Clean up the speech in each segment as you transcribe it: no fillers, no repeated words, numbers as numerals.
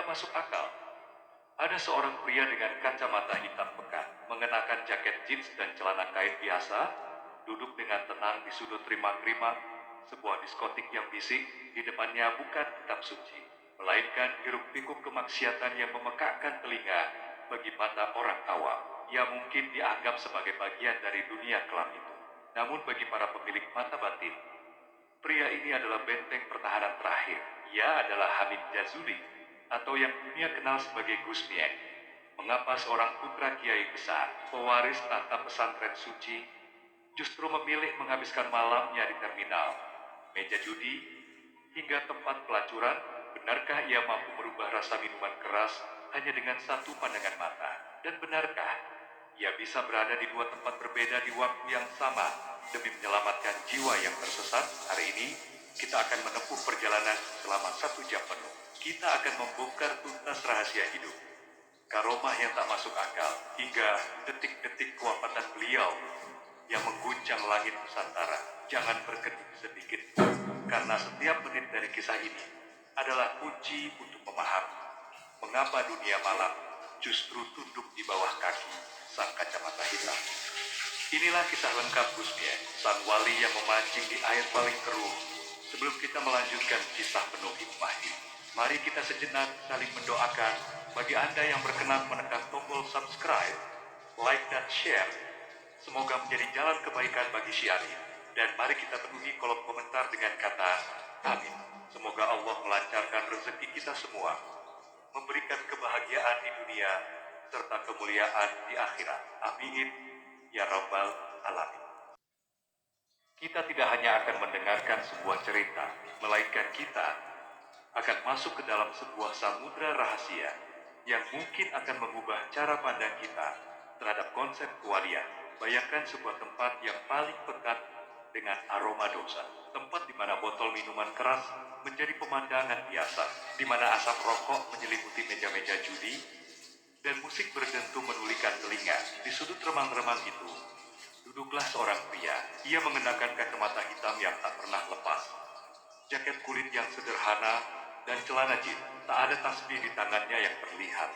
masuk akal. Ada seorang pria dengan kacamata hitam pekat, mengenakan jaket jeans dan celana kain biasa, duduk dengan tenang di sudut rimang-rimang sebuah diskotik yang bising. Di depannya bukan kitab suci, melainkan hiruk-pikuk kemaksiatan yang memekakkan telinga bagi mata orang awam. Ia mungkin dianggap sebagai bagian dari dunia kelam itu. Namun bagi para pemilik mata batin, pria ini adalah benteng pertahanan terakhir. Ia adalah Hamid Jazuli, atau yang dunia kenal sebagai Gus Miek. Mengapa seorang putra kiai besar, pewaris tahta pesantren suci, justru memilih menghabiskan malamnya di terminal, meja judi, hingga tempat pelacuran? Benarkah ia mampu merubah rasa minuman keras hanya dengan satu pandangan mata? Dan benarkah ia bisa berada di dua tempat berbeda di waktu yang sama demi menyelamatkan jiwa yang tersesat? Hari ini kita akan menempuh perjalanan selama 1 jam penuh. Kita akan membongkar tuntas rahasia hidup, karomah yang tak masuk akal, hingga detik-detik kewafatan beliau yang mengguncang langit Nusantara. Jangan berkedip sedikit, karena setiap menit dari kisah ini adalah kunci untuk memahami mengapa dunia malam justru tunduk di bawah kaki sang kacamata hitam. Inilah kisah lengkap Gus Miek, sang wali yang memancing di air paling keruh. Sebelum kita melanjutkan kisah penuh hikmah ini, mari kita sejenak saling mendoakan. Bagi Anda yang berkenan menekan tombol subscribe, like dan share, semoga menjadi jalan kebaikan bagi syiar ini. Dan mari kita penuhi kolom komentar dengan kata amin. Semoga Allah melancarkan rezeki kita semua, memberikan kebahagiaan di dunia serta kemuliaan di akhirat. Amin ya rabbal alamin. Kita tidak hanya akan mendengarkan sebuah cerita, melainkan kita akan masuk ke dalam sebuah samudra rahasia yang mungkin akan mengubah cara pandang kita terhadap konsep kewalian. Bayangkan sebuah tempat yang paling pekat dengan aroma dosa, tempat di mana botol minuman keras menjadi pemandangan biasa, di mana asap rokok menyelimuti meja-meja judi, dan musik berdentum menulikan telinga. Di sudut remang-remang itu, duduklah seorang pria. Ia mengenakan kacamata hitam yang tak pernah lepas, jaket kulit yang sederhana, dan celana jeans. Tak ada tasbih di tangannya yang terlihat,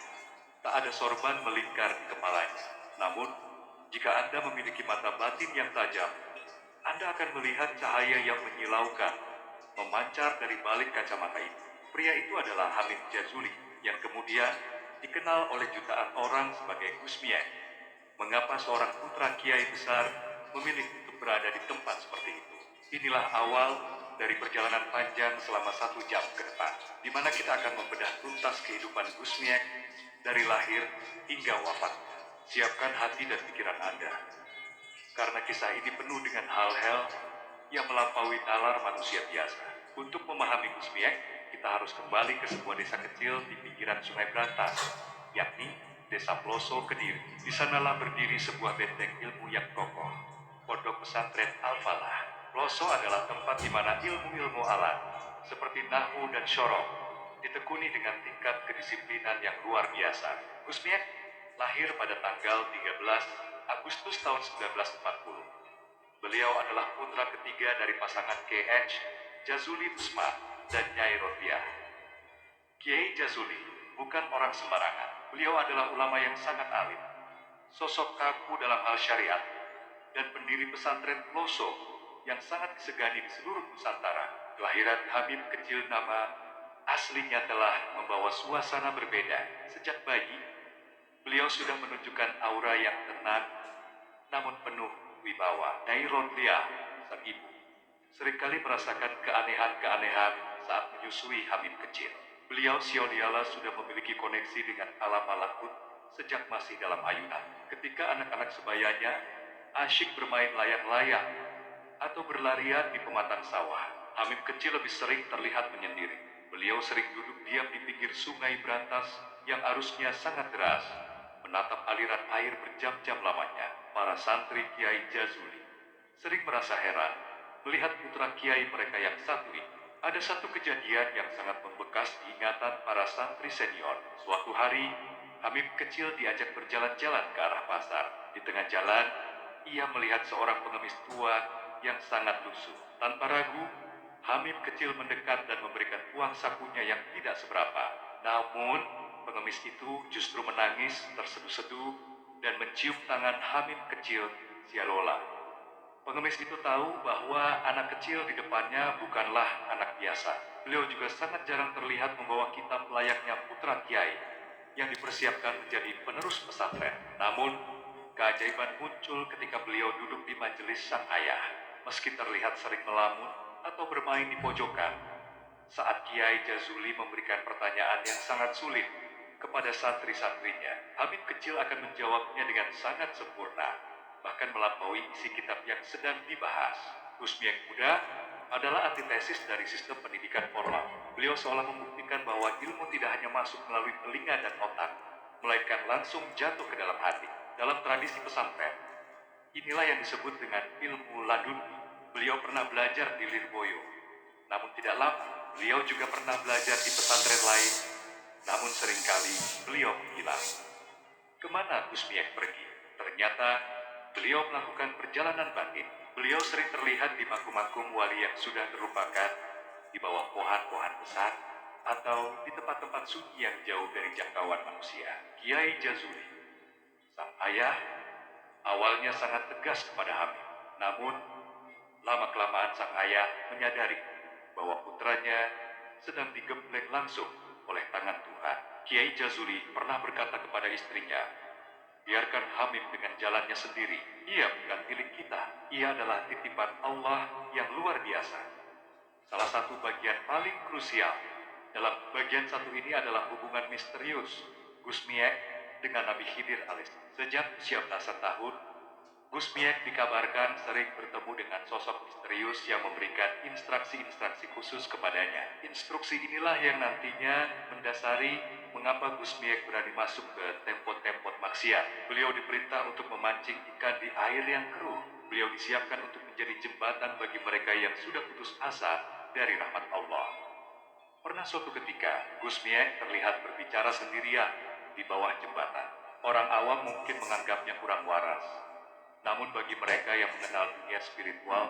tak ada sorban melingkar di kepalanya. Namun, jika Anda memiliki mata batin yang tajam, Anda akan melihat cahaya yang menyilaukan memancar dari balik kacamata itu. Pria itu adalah Hamid Jazuli, yang kemudian dikenal oleh jutaan orang sebagai Gus Miek. Mengapa seorang putra kiai besar memilih untuk berada di tempat seperti itu? Inilah awal dari perjalanan panjang selama 1 jam ke depan, di mana kita akan membedah tuntas kehidupan Gus Miek dari lahir hingga wafat. Siapkan hati dan pikiran Anda, karena kisah ini penuh dengan hal-hal yang melampaui nalar manusia biasa. Untuk memahami Gus Miek, kita harus kembali ke sebuah desa kecil di pinggiran Sungai Berantas, yakni Desa Ploso, Kediri. Di sanalah berdiri sebuah benteng ilmu yang kokoh, Pondok Pesantren Al-Falah. Ploso adalah tempat di mana ilmu-ilmu alam seperti nahwu dan syarah ditekuni dengan tingkat kedisiplinan yang luar biasa. Gus Miek lahir pada tanggal 13 Agustus tahun 1940. Beliau adalah putra ketiga dari pasangan K.H. Jazuli Usma dan Nyai Rofiah. Kiai Jazuli bukan orang sembarangan. Beliau adalah ulama yang sangat alim, sosok kaku dalam hal syariat, dan pendiri pesantren Ploso yang sangat disegani di seluruh Nusantara. Kelahiran Hamid kecil nama aslinya telah membawa suasana berbeda. Sejak bayi, beliau sudah menunjukkan aura yang tenang namun penuh wibawa. Nyai Rofiah, sang ibu, seringkali merasakan keanehan-keanehan saat menyusui Hamid kecil. Beliau siotiala sudah memiliki koneksi dengan alam malakut sejak masih dalam ayunan. Ketika anak-anak sebayanya asyik bermain layang-layang atau berlarian di pematang sawah, Hamid kecil lebih sering terlihat menyendiri. Beliau sering duduk diam di pinggir Sungai Berantas yang arusnya sangat deras, menatap aliran air berjam-jam lamanya. Para santri Kiai Jazuli sering merasa heran melihat putra kiai mereka yang satu ini. Ada satu kejadian yang sangat membekas di ingatan para santri senior. Suatu hari, Hamid kecil diajak berjalan-jalan ke arah pasar. Di tengah jalan, ia melihat seorang pengemis tua yang sangat lusuh. Tanpa ragu, Hamid kecil mendekat dan memberikan uang sakunya yang tidak seberapa Namun, pengemis itu justru menangis terseduh-seduh dan mencium tangan Hamim kecil, si Lola. Pengemis itu tahu bahwa anak kecil di depannya bukanlah anak biasa. Beliau juga sangat jarang terlihat membawa kitab layaknya putra kiai yang dipersiapkan menjadi penerus pesantren. Namun, keajaiban muncul ketika beliau duduk di majelis sang ayah. Meski terlihat sering melamun atau bermain di pojokan, saat Kiai Jazuli memberikan pertanyaan yang sangat sulit kepada santri-santrinya, Hamid kecil akan menjawabnya dengan sangat sempurna, bahkan melampaui isi kitab yang sedang dibahas. Gusmi yang muda adalah antitesis dari sistem pendidikan formal. Beliau seolah membuktikan bahwa ilmu tidak hanya masuk melalui telinga dan otak, melainkan langsung jatuh ke dalam hati. Dalam tradisi pesantren, inilah yang disebut dengan ilmu laduni. Beliau pernah belajar di Lirboyo, namun tidak lama beliau juga pernah belajar di pesantren lain, namun seringkali beliau menghilang. Kemana Gusmiek pergi? Ternyata beliau melakukan perjalanan batin. Beliau sering terlihat di makum-makum wali yang sudah terlupakan, di bawah pohon-pohon besar, atau di tempat-tempat sunyi yang jauh dari jangkauan manusia. Kiai Jazuli, sang ayah, awalnya sangat tegas kepada Hamid. Namun, lama-kelamaan sang ayah menyadari bahwa putranya sedang digembleng langsung oleh tangan Tuhan. Kiai Jazuli pernah berkata kepada istrinya, "Biarkan Hamim dengan jalannya sendiri. Ia bukan milik kita. Ia adalah titipan Allah yang luar biasa." Salah satu bagian paling krusial dalam bagian satu ini adalah hubungan misterius Gusmiek dengan Nabi Khidir alaihissalam. Sejak usia belasan tahun, Gusmiek dikabarkan sering bertemu dengan sosok misterius yang memberikan instruksi-instruksi khusus kepadanya. Instruksi inilah yang nantinya mendasari mengapa Gusmiek berani masuk ke tempot-tempot maksiat. Beliau diperintah untuk memancing ikan di air yang keruh. Beliau disiapkan untuk menjadi jembatan bagi mereka yang sudah putus asa dari rahmat Allah. Pernah suatu ketika, Gusmiek terlihat berbicara sendirian di bawah jembatan. Orang awam mungkin menganggapnya kurang waras. Namun bagi mereka yang mengenal dunia spiritual,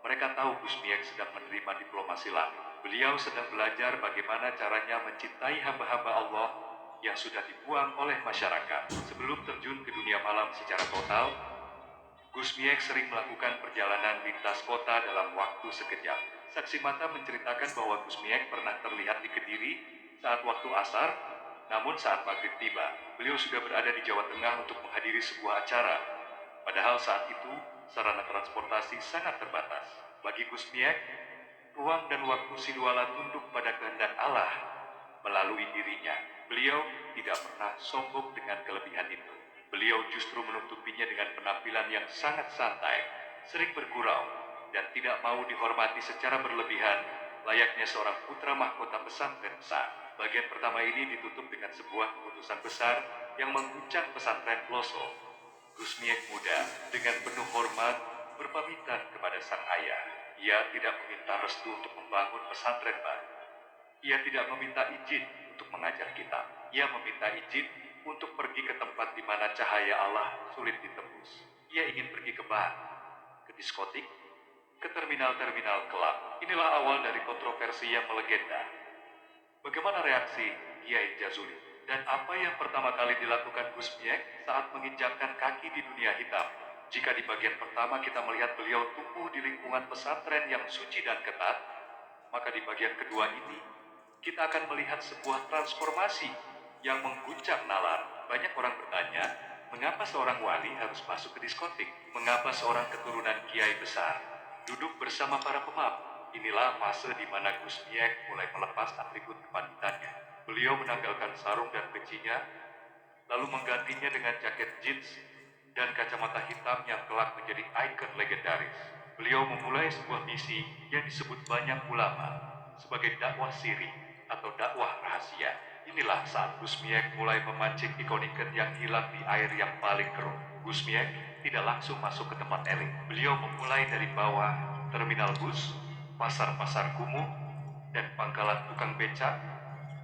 mereka tahu Gusmiek sedang menerima diplomasi langit. Beliau sedang belajar bagaimana caranya mencintai hamba-hamba Allah yang sudah dibuang oleh masyarakat. Sebelum terjun ke dunia malam secara total, Gusmiek sering melakukan perjalanan lintas kota dalam waktu sekejap. Saksi mata menceritakan bahwa Gusmiek pernah terlihat di Kediri saat waktu asar, namun saat maghrib tiba, beliau sudah berada di Jawa Tengah untuk menghadiri sebuah acara. Padahal saat itu, sarana transportasi sangat terbatas. Bagi Gusmiek, ruang dan waktu Sidwala tunduk pada kehendak Allah melalui dirinya. Beliau tidak pernah sombong dengan kelebihan itu. Beliau justru menutupinya dengan penampilan yang sangat santai, sering bergurau, dan tidak mau dihormati secara berlebihan, layaknya seorang putra mahkota pesantren besar. Bagian pertama ini ditutup dengan sebuah keputusan besar yang mengguncang pesantren Ploso. Gusmiek muda dengan penuh hormat berpamitan kepada sang ayah. Ia tidak meminta restu untuk membangun pesantren baru. Ia tidak meminta izin untuk mengajar kitab. Ia meminta izin untuk pergi ke tempat di mana cahaya Allah sulit ditembus. Ia ingin pergi ke bar, ke diskotik, ke terminal-terminal kelab. Inilah awal dari kontroversi yang melegenda. Bagaimana reaksi Kiai Jazuli? Dan apa yang pertama kali dilakukan Gusmiek saat menginjakkan kaki di dunia hitam? Jika di bagian pertama kita melihat beliau tumbuh di lingkungan pesantren yang suci dan ketat, maka di bagian kedua ini, kita akan melihat sebuah transformasi yang mengguncang nalar. Banyak orang bertanya, mengapa seorang wali harus masuk ke diskotik? Mengapa seorang keturunan kiai besar duduk bersama para pemabuk? Inilah fase di mana Gusmiek mulai melepas atribut kepanitannya. Beliau menanggalkan sarung dan pecinya, lalu menggantinya dengan jaket jeans dan kacamata hitam yang kelak menjadi ikon legendaris. Beliau memulai sebuah misi yang disebut banyak ulama sebagai dakwah siri atau dakwah rahasia. Inilah saat Gusmiek mulai memancing ikan-ikan yang hilang di air yang paling keruh. Gusmiek tidak langsung masuk ke tempat elit. Beliau memulai dari bawah terminal bus, pasar-pasar kumuh, dan pangkalan tukang becak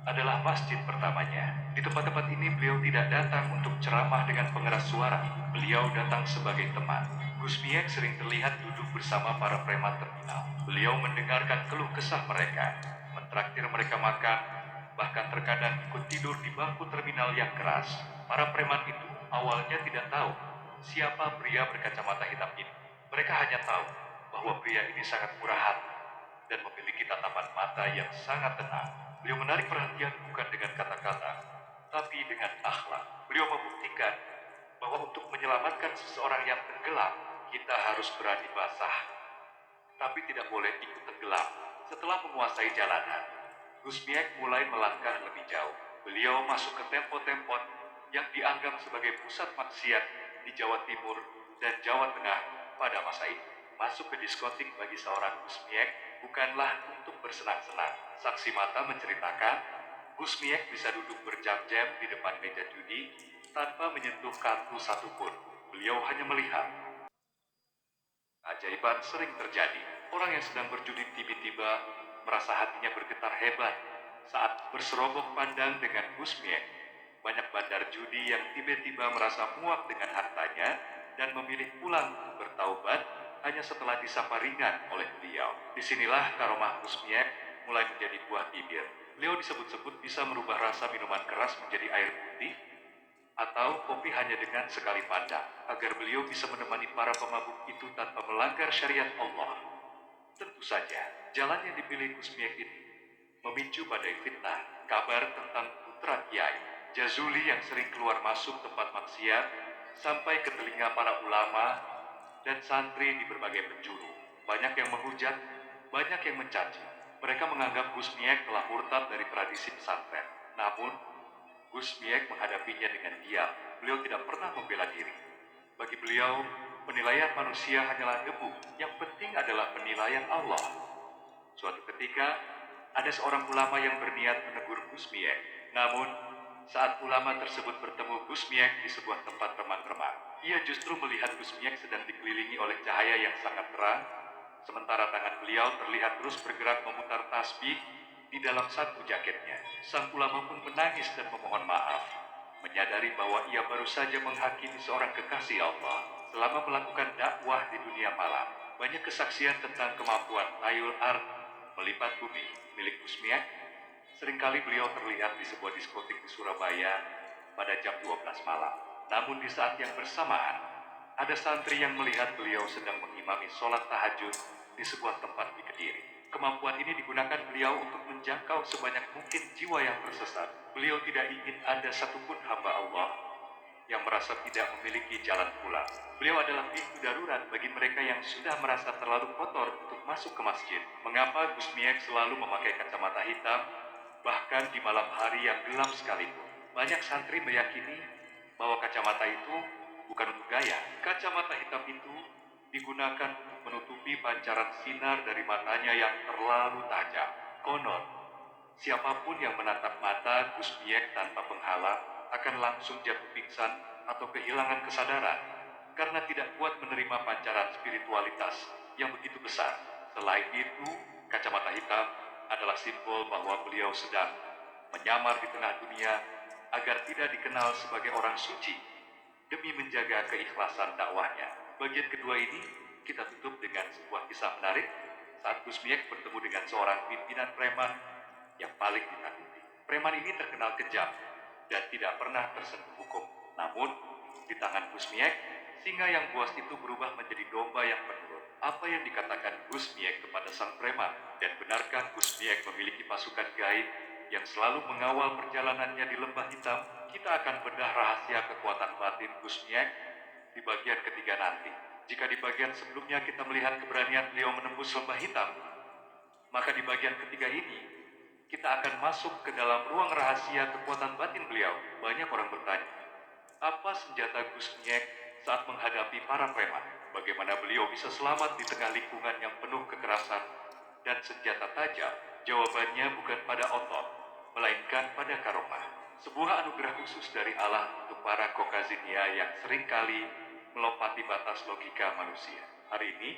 adalah masjid pertamanya. Di tempat-tempat ini beliau tidak datang untuk ceramah dengan pengeras suara. Beliau datang sebagai teman. Gusmiek sering terlihat duduk bersama para preman terminal. Beliau mendengarkan keluh kesah mereka, mentraktir mereka makan, bahkan terkadang ikut tidur di bangku terminal yang keras. Para preman itu awalnya tidak tahu siapa pria berkacamata hitam ini. Mereka hanya tahu bahwa pria ini sangat murah hati dan memiliki tatapan mata yang sangat tenang. Beliau menarik perhatian bukan dengan kata-kata, tapi dengan akhlak. Beliau membuktikan bahwa untuk menyelamatkan seseorang yang tenggelam, kita harus berani basah, tapi tidak boleh ikut tenggelam. Setelah menguasai jalanan, Gusmiek mulai melangkah lebih jauh. Beliau masuk ke tempo-tempon yang dianggap sebagai pusat maksiat di Jawa Timur dan Jawa Tengah pada masa itu. Masuk ke diskotik bagi seorang Gusmiek bukanlah untuk bersenang-senang. Saksi mata menceritakan, Gusmiek bisa duduk berjam-jam di depan meja judi tanpa menyentuh kartu satupun. Beliau hanya melihat. Keajaiban sering terjadi. Orang yang sedang berjudi tiba-tiba merasa hatinya bergetar hebat saat berserobok pandang dengan Gusmiek. Banyak bandar judi yang tiba-tiba merasa muak dengan hartanya dan memilih pulang bertaubat hanya setelah disapa ringan oleh beliau. Disinilah karomah Gusmiek mulai menjadi buah bibir. Beliau disebut-sebut bisa merubah rasa minuman keras menjadi air putih atau kopi hanya dengan sekali pandang, agar beliau bisa menemani para pemabuk itu tanpa melanggar syariat Allah. Tentu saja, jalan yang dipilih Gusmiek ini memicu badai fitnah. Kabar tentang putra Kiai Jazuli yang sering keluar masuk tempat maksiat sampai ke telinga para ulama dan santri di berbagai penjuru. Banyak yang menghujat, banyak yang mencaci. Mereka menganggap Gusmiek telah murtad dari tradisi pesantren. Namun, Gusmiek menghadapinya dengan diam. Beliau tidak pernah membela diri. Bagi beliau, penilaian manusia hanyalah debu. Yang penting adalah penilaian Allah. Suatu ketika, ada seorang ulama yang berniat menegur Gusmiek. Namun, saat ulama tersebut bertemu Gusmiek di sebuah tempat remang-remang, ia justru melihat Gusmiek sedang dikelilingi oleh cahaya yang sangat terang, sementara tangan beliau terlihat terus bergerak memutar tasbih di dalam saku jaketnya. Sang ulama pun menangis dan memohon maaf, menyadari bahwa ia baru saja menghakimi seorang kekasih Allah selama melakukan dakwah di dunia malam. Banyak kesaksian tentang kemampuan tayul ard melipat bumi milik Gusmiek. Seringkali beliau terlihat di sebuah diskotik di Surabaya pada jam 12 malam. Namun di saat yang bersamaan, ada santri yang melihat beliau sedang mengimami sholat tahajud di sebuah tempat di Kediri. Kemampuan ini digunakan beliau untuk menjangkau sebanyak mungkin jiwa yang tersesat. Beliau tidak ingin ada satupun hamba Allah yang merasa tidak memiliki jalan pulang. Beliau adalah pintu darurat bagi mereka yang sudah merasa terlalu kotor untuk masuk ke masjid. Mengapa Gusmiek selalu memakai kacamata hitam, bahkan di malam hari yang gelap sekalipun? Banyak santri meyakini bahwa kacamata itu bukan untuk gaya. Kacamata hitam itu digunakan untuk menutupi pancaran sinar dari matanya yang terlalu tajam. Konon, siapapun yang menatap mata Gusmiek tanpa penghalang akan langsung jatuh pingsan atau kehilangan kesadaran karena tidak kuat menerima pancaran spiritualitas yang begitu besar. Selain itu, kacamata hitam adalah simbol bahwa beliau sedang menyamar di tengah dunia agar tidak dikenal sebagai orang suci demi menjaga keikhlasan dakwahnya. Bagian kedua ini kita tutup dengan sebuah kisah menarik saat Gusmiek bertemu dengan seorang pimpinan preman yang paling ditakuti. Preman ini terkenal kejam dan tidak pernah tersentuh hukum. Namun, di tangan Gusmiek, singa yang buas itu berubah menjadi domba yang penurut. Apa yang dikatakan Gusmiek kepada sang preman? Dan benarkah Gusmiek memiliki pasukan gaib yang selalu mengawal perjalanannya di lembah hitam? Kita akan bedah rahasia kekuatan batin Gusmiek di bagian ketiga nanti. Jika di bagian sebelumnya kita melihat keberanian beliau menembus lembah hitam, maka di bagian ketiga ini kita akan masuk ke dalam ruang rahasia kekuatan batin beliau. Banyak orang bertanya, apa senjata Gusmiek saat menghadapi para preman? Bagaimana beliau bisa selamat di tengah lingkungan yang penuh kekerasan dan senjata tajam? Jawabannya bukan pada otot, melainkan pada karomah. Sebuah anugerah khusus dari Allah untuk para Kokazinia yang seringkali melompati batas logika manusia. Hari ini,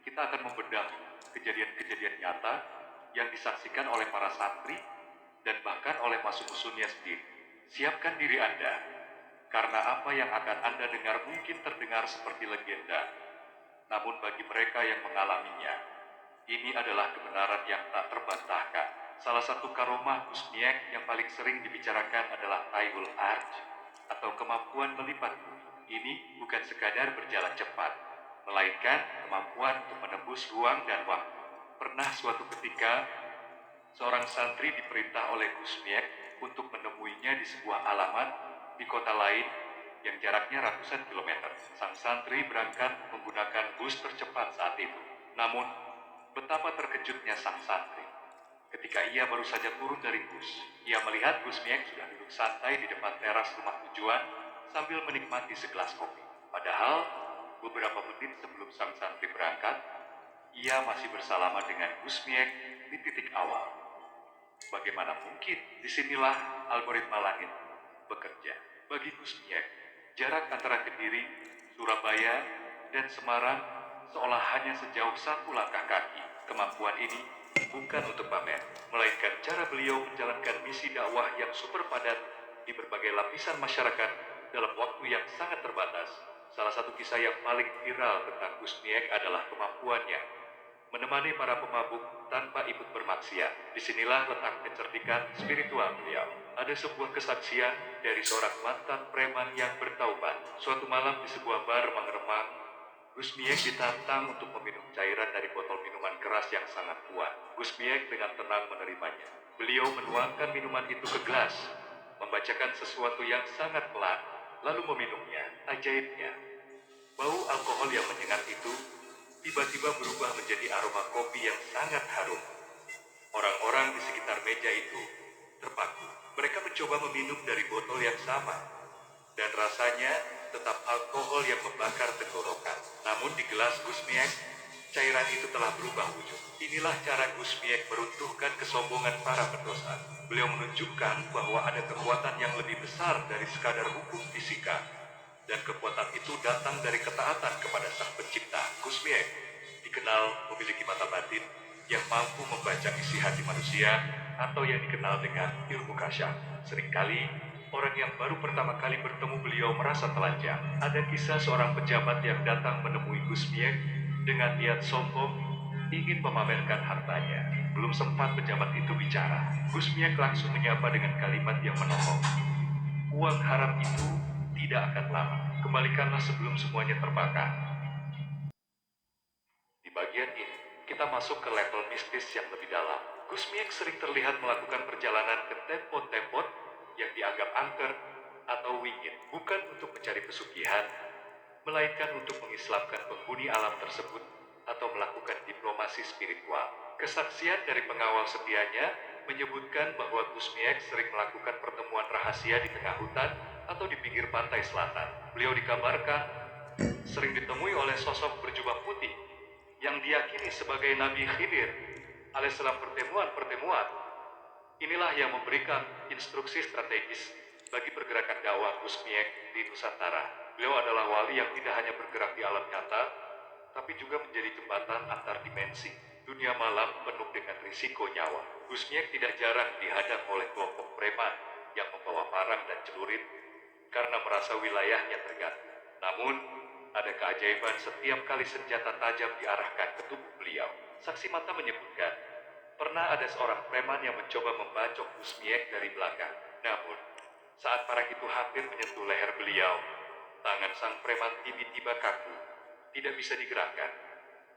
kita akan membedah kejadian-kejadian nyata yang disaksikan oleh para santri dan bahkan oleh musuh-musuhnya sendiri. Siapkan diri Anda, karena apa yang akan Anda dengar mungkin terdengar seperti legenda. Namun bagi mereka yang mengalaminya, ini adalah kebenaran yang tak terbantahkan. Salah satu karomah Gusmiek yang paling sering dibicarakan adalah Taiul Arj atau kemampuan melipat bumi. Ini bukan sekadar berjalan cepat, melainkan kemampuan untuk menembus ruang dan waktu. Pernah suatu ketika, seorang santri diperintah oleh Gusmiek untuk menemuinya di sebuah alamat di kota lain yang jaraknya ratusan kilometer. Sang santri berangkat menggunakan bus tercepat saat itu. Namun, betapa terkejutnya sang santri ketika ia baru saja turun dari bus. Ia melihat Gusmiek sudah duduk santai di depan teras rumah tujuan sambil menikmati segelas kopi. Padahal, beberapa menit sebelum sang santri berangkat, ia masih bersalaman dengan Gusmiek di titik awal. Bagaimana mungkin? Disinilah algoritma langit bekerja. Bagi Gusmiek, jarak antara Kediri, Surabaya, dan Semarang seolah hanya sejauh satu langkah kaki. Kemampuan ini bukan untuk pamer, melainkan cara beliau menjalankan misi dakwah yang super padat di berbagai lapisan masyarakat dalam waktu yang sangat terbatas. Salah satu kisah yang paling viral tentang Gusmiek adalah kemampuannya menemani para pemabuk tanpa ikut bermaksiat. Disinilah letak kecerdikan spiritual beliau. Ada sebuah kesaksian dari seorang mantan preman yang bertaubat. Suatu malam di sebuah bar remang-remang, Gusmiek ditantang untuk meminum cairan dari botol minuman keras yang sangat kuat. Gusmiek dengan tenang menerimanya. Beliau menuangkan minuman itu ke gelas, membacakan sesuatu yang sangat pelan, lalu meminumnya. Ajaibnya, bau alkohol yang menyengat itu tiba-tiba berubah menjadi aroma kopi yang sangat harum. Orang-orang di sekitar meja itu terpaku. Mereka mencoba meminum dari botol yang sama, dan rasanya tetap alkohol yang membakar tenggorokan. Namun di gelas Gusmiek, cairan itu telah berubah wujud. Inilah cara Gusmiek meruntuhkan kesombongan para pendosa. Beliau menunjukkan bahwa ada kekuatan yang lebih besar dari sekadar hukum fisika, dan kekuatan itu datang dari ketaatan kepada Sang Pencipta. Gusmiek dikenal memiliki mata batin yang mampu membaca isi hati manusia atau yang dikenal dengan ilmu kasyaf. Seringkali orang yang baru pertama kali bertemu beliau merasa telanjang. Ada kisah seorang pejabat yang datang menemui Gusmiek dengan niat sombong ingin memamerkan hartanya. Belum sempat pejabat itu bicara, Gusmiek langsung menyapa dengan kalimat yang menohok. Uang haram itu tidak akan lama. Kembalikanlah sebelum semuanya terbakar. Di bagian ini, kita masuk ke level mistis yang lebih dalam. Gusmiek sering terlihat melakukan perjalanan ke tempot-tempot yang dianggap angker atau wingit, bukan untuk mencari pesugihan, melainkan untuk mengislamkan penghuni alam tersebut atau melakukan diplomasi spiritual. Kesaksian dari pengawal setianya menyebutkan bahwa Gusmiek sering melakukan pertemuan rahasia di tengah hutan atau di pinggir pantai selatan. Beliau dikabarkan sering ditemui oleh sosok berjubah putih yang diyakini sebagai Nabi Khidir alaihissalam. Pertemuan inilah yang memberikan instruksi strategis bagi pergerakan dakwah Gusmiek di Nusantara. Beliau adalah wali yang tidak hanya bergerak di alam nyata, tapi juga menjadi jembatan antar dimensi. Dunia malam penuh dengan risiko nyawa. Gusmiek tidak jarang dihadang oleh kelompok preman yang membawa parang dan celurit karena merasa wilayahnya terganggu. Namun, ada keajaiban setiap kali senjata tajam diarahkan ke tubuh beliau. Saksi mata menyebutkan, pernah ada seorang preman yang mencoba membacok Gusmiek dari belakang. Namun, saat parang itu hampir menyentuh leher beliau, tangan sang preman tiba-tiba kaku, tidak bisa digerakkan,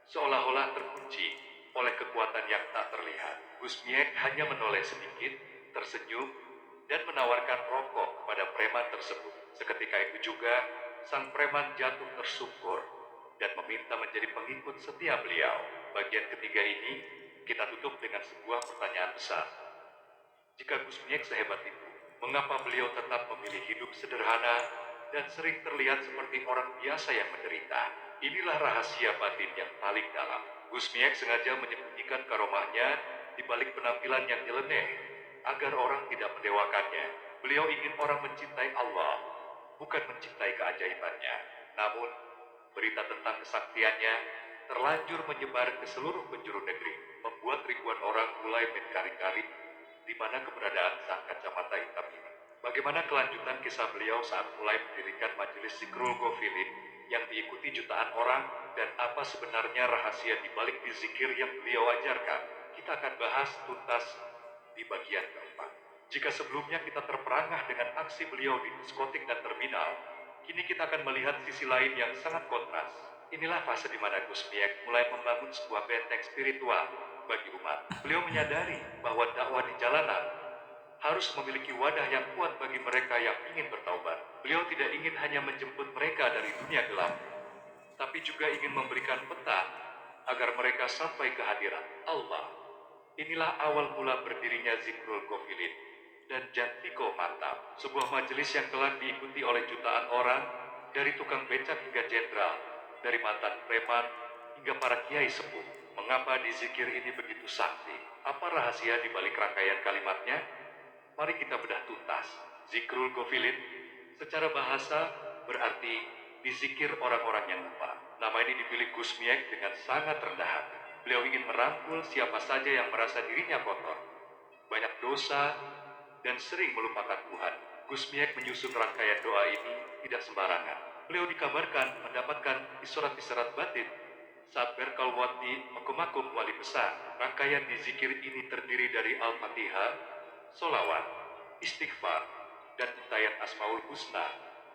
seolah-olah terkunci oleh kekuatan yang tak terlihat. Gusmiek hanya menoleh sedikit, tersenyum, dan menawarkan rokok kepada preman tersebut. Seketika itu juga, sang preman jatuh tersungkur dan meminta menjadi pengikut setia beliau. Bagian ketiga ini, kita tutup dengan sebuah pertanyaan besar. Jika Gusmiek sehebat itu, mengapa beliau tetap memilih hidup sederhana dan sering terlihat seperti orang biasa yang menderita? Inilah rahasia batin yang paling dalam. Gusmiek sengaja menyembunyikan karomahnya di balik penampilan yang nyeleneh, agar orang tidak mendewakannya. Beliau ingin orang mencintai Allah, bukan mencintai keajaibannya. Namun, berita tentang kesaktiannya terlanjur menyebar ke seluruh penjuru negeri, membuat ribuan orang mulai mencari-cari di mana keberadaan sang kacamata hitam ini. Bagaimana kelanjutan kisah beliau saat mulai mendirikan majelis Zikrul Ghafilin yang diikuti jutaan orang, dan apa sebenarnya rahasia di balik zikir yang beliau ajarkan? Kita akan bahas tuntas di bagian keempat. Jika sebelumnya kita terperangah dengan aksi beliau di diskotik dan terminal, kini kita akan melihat sisi lain yang sangat kontras. Inilah fase di mana Gus Miek mulai membangun sebuah benteng spiritual bagi umat. Beliau menyadari bahwa dakwah di jalanan harus memiliki wadah yang kuat bagi mereka yang ingin bertaubat. Beliau tidak ingin hanya menjemput mereka dari dunia gelap, tapi juga ingin memberikan peta agar mereka sampai ke hadirat Allah. Inilah awal mula berdirinya Zikrul Ghafilin dan Jatiko Mantap, sebuah majelis yang kelak diikuti oleh jutaan orang, dari tukang becak hingga jenderal, dari mantan preman hingga para kiai sepuh. Mengapa di zikir ini begitu sakti? Apa rahasia di balik rangkaian kalimatnya? Mari kita bedah tuntas. Zikrul Ghafilin secara bahasa berarti dizikir orang-orang yang lupa. Nama ini dipilih Gus Miek dengan sangat rendah hati. Beliau ingin merangkul siapa saja yang merasa dirinya kotor, banyak dosa, dan sering melupakan Tuhan. Gus Miek menyusun rangkaian doa ini tidak sembarangan. Beliau dikabarkan mendapatkan isyarat-isyarat batin saat berkalwat di makum-makum wali besar. Rangkaian di zikir ini terdiri dari Al-Fatihah, solawat, istighfar, dan untaian Asmaul Husna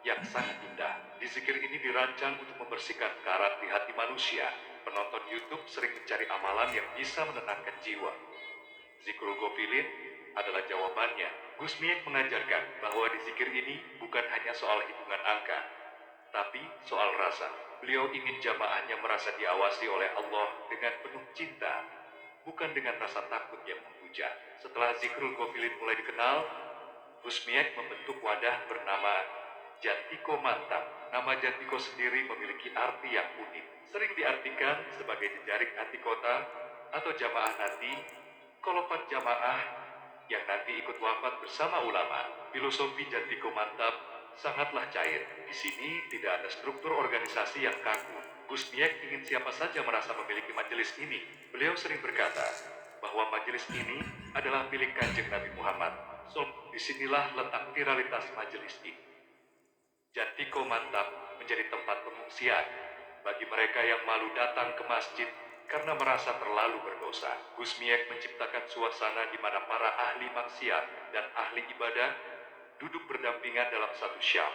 yang sangat indah. Di zikir ini dirancang untuk membersihkan karat di hati manusia. Penonton YouTube sering mencari amalan yang bisa menenangkan jiwa. Zikrul Ghafilin adalah jawabannya. Gus Miek mengajarkan bahwa di zikir ini bukan hanya soal hitungan angka, tapi soal rasa. Beliau ingin jamaahnya merasa diawasi oleh Allah dengan penuh cinta, bukan dengan rasa takut yang menghujat. Setelah Zikrul Ghafilin mulai dikenal, Gus Miek membentuk wadah bernama Jatiko Mantap. Nama Jatiko sendiri memiliki arti yang unik. Sering diartikan sebagai jejaring hati kota atau jamaah nanti, kolopat jamaah yang nanti ikut wafat bersama ulama. Filosofi Jatiko Mantap sangatlah cair. Di sini tidak ada struktur organisasi yang kaku. Gus Miek ingin siapa saja merasa memiliki majelis ini. Beliau sering berkata bahwa majelis ini adalah milik Kanjeng Nabi Muhammad. So, disinilah letak viralitas majelis ini. Jatiko Mantap menjadi tempat pengungsian bagi mereka yang malu datang ke masjid karena merasa terlalu berdosa. Gus Miek menciptakan suasana di mana para ahli maksiat dan ahli ibadah duduk berdampingan dalam satu syam,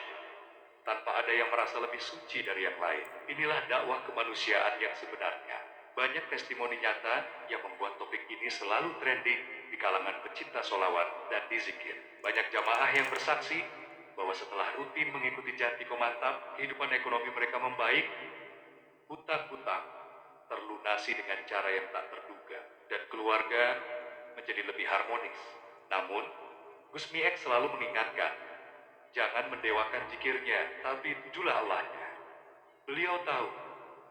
tanpa ada yang merasa lebih suci dari yang lain. Inilah dakwah kemanusiaan yang sebenarnya. Banyak testimoni nyata yang membuat topik ini selalu trending di kalangan pecinta sholawat dan dizikir. Banyak jamaah yang bersaksi bahwa setelah rutin mengikuti Jatiko Mantap, kehidupan ekonomi mereka membaik, hutang-hutang terlunasi dengan cara yang tak terduga, dan keluarga menjadi lebih harmonis. Namun, Gus Miek selalu mengingatkan, jangan mendewakan zikirnya, tapi tujulah Allahnya. Beliau tahu,